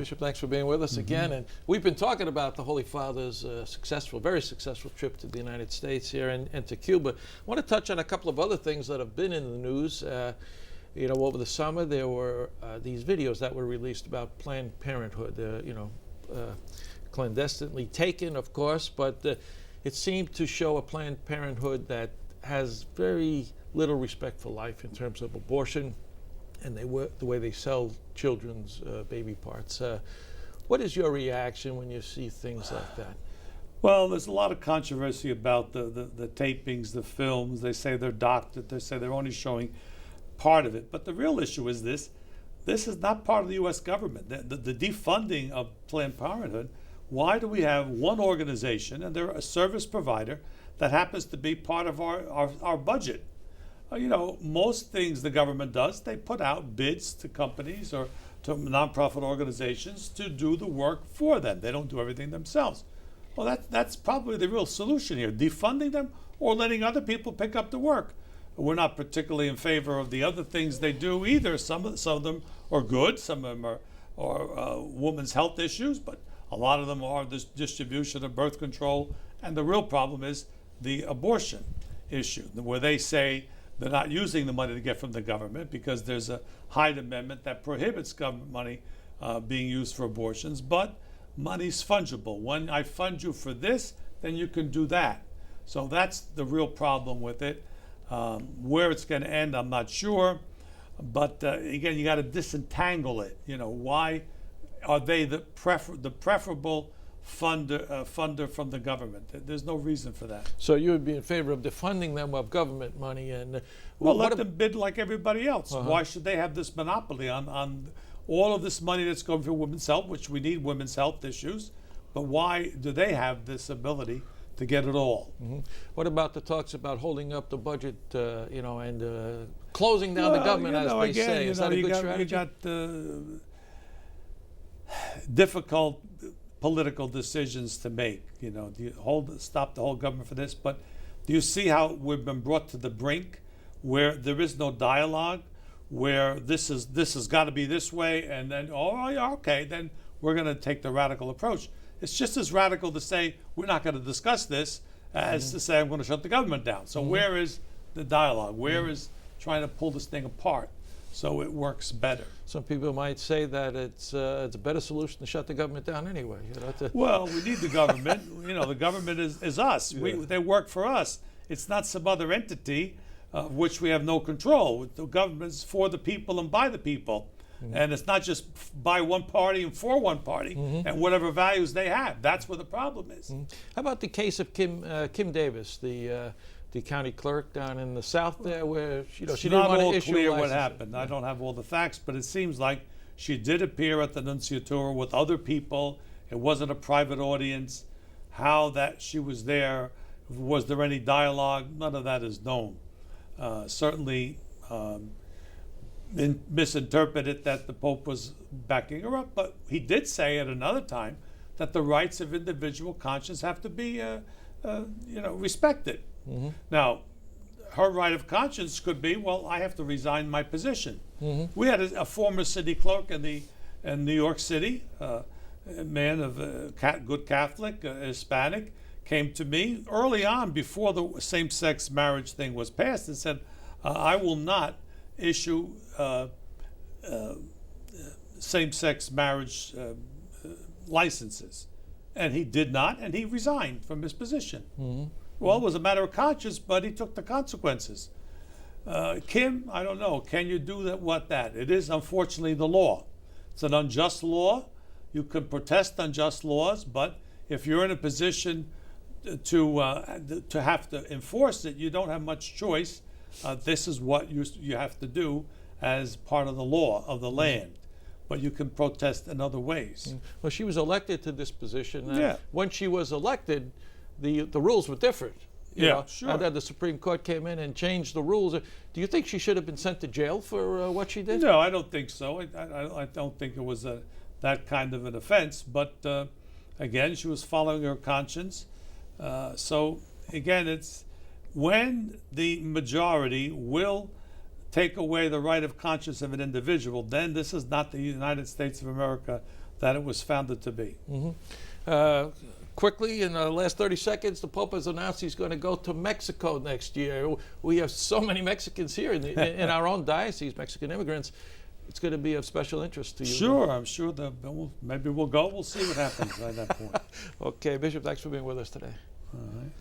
Bishop, thanks for being with us again. And we've been talking about the Holy Father's very successful trip to the United States here and to Cuba. I want to touch on a couple of other things that have been in the news. Over the summer there were these videos that were released about Planned Parenthood, clandestinely taken, of course, but it seemed to show a Planned Parenthood that has very little respect for life in terms of abortion and the way they sell children's baby parts. What is your reaction when you see things like that? Well, there's a lot of controversy about the tapings, the films. They say they're doctored. They say they're only showing part of it. But the real issue is this is not part of the U.S. government. The defunding of Planned Parenthood, why do we have one organization, and they're a service provider, that happens to be part of our budget? Most things the government does, they put out bids to companies or to nonprofit organizations to do the work for them. They don't do everything themselves. Well, that's probably the real solution here, defunding them or letting other people pick up the work. We're not particularly in favor of the other things they do either. Some of them are good, some of them are women's health issues, but a lot of them are this distribution of birth control. And the real problem is the abortion issue, where they say they're not using the money to get from the government because there's a Hyde Amendment that prohibits government money being used for abortions, but money's fungible. When I fund you for this, then you can do that. So that's the real problem with it. Where it's going to end, I'm not sure. But again, you got to disentangle it. Why are they the preferable funder from the government? There's no reason for that. So you would be in favor of defunding them of government money and let them bid like everybody else. Why should they have this monopoly on all of this money that's going for women's health, which we need women's health issues, but why do they have this ability to get it all? What about the talks about holding up the budget, and closing down the government, as they say? Is that a good strategy? You got difficult political decisions to make. Do you stop the whole government for this? But do you see how we've been brought to the brink, where there is no dialogue, where this has got to be this way, and then okay, then we're going to take the radical approach. It's just as radical to say we're not going to discuss this as to say I'm going to shut the government down. So where is the dialogue? Where is trying to pull this thing apart so it works better? Some people might say that it's a better solution to shut the government down anyway. Well, we need the government. The government is us. Yeah. They work for us. It's not some other entity of which we have no control. The government's for the people and by the people. And it's not just by one party and for one party and whatever values they have. That's where the problem is. How about the case of Kim Davis, the county clerk down in the South there, where she didn't want to issue licenses? It's not all clear what happened. I don't have all the facts, but it seems like she did appear at the Nunciatura with other people. It wasn't a private audience. How that she was there, was there any dialogue? None of that is known. Certainly misinterpreted that the Pope was backing her up, but he did say at another time that the rights of individual conscience have to be respected. Now, her right of conscience could be, well, I have to resign my position. We had a former city clerk in New York City, a man of good Catholic, Hispanic, came to me early on before the same-sex marriage thing was passed and said, I will not issue same-sex marriage licenses. And he did not, and he resigned from his position. Well, it was a matter of conscience, but he took the consequences. Kim, I don't know. Can you do that? It is, unfortunately, the law. It's an unjust law. You can protest unjust laws, but if you're in a position to have to enforce it, you don't have much choice. This is what you have to do as part of the law of the land. But you can protest in other ways. Well, she was elected to this position. When she was elected, the rules were different. Sure. And then the Supreme Court came in and changed the rules. Do you think she should have been sent to jail for what she did? No, I don't think so. I don't think it was that kind of an offense. But again, she was following her conscience. So again, it's when the majority will take away the right of conscience of an individual, then this is not the United States of America that it was founded to be. Quickly, in the last 30 seconds, the Pope has announced he's going to go to Mexico next year. We have so many Mexicans here in our own diocese, Mexican immigrants. It's going to be of special interest to you. Sure, I'm sure maybe we'll go. We'll see what happens at that point. Okay, Bishop, thanks for being with us today. All right.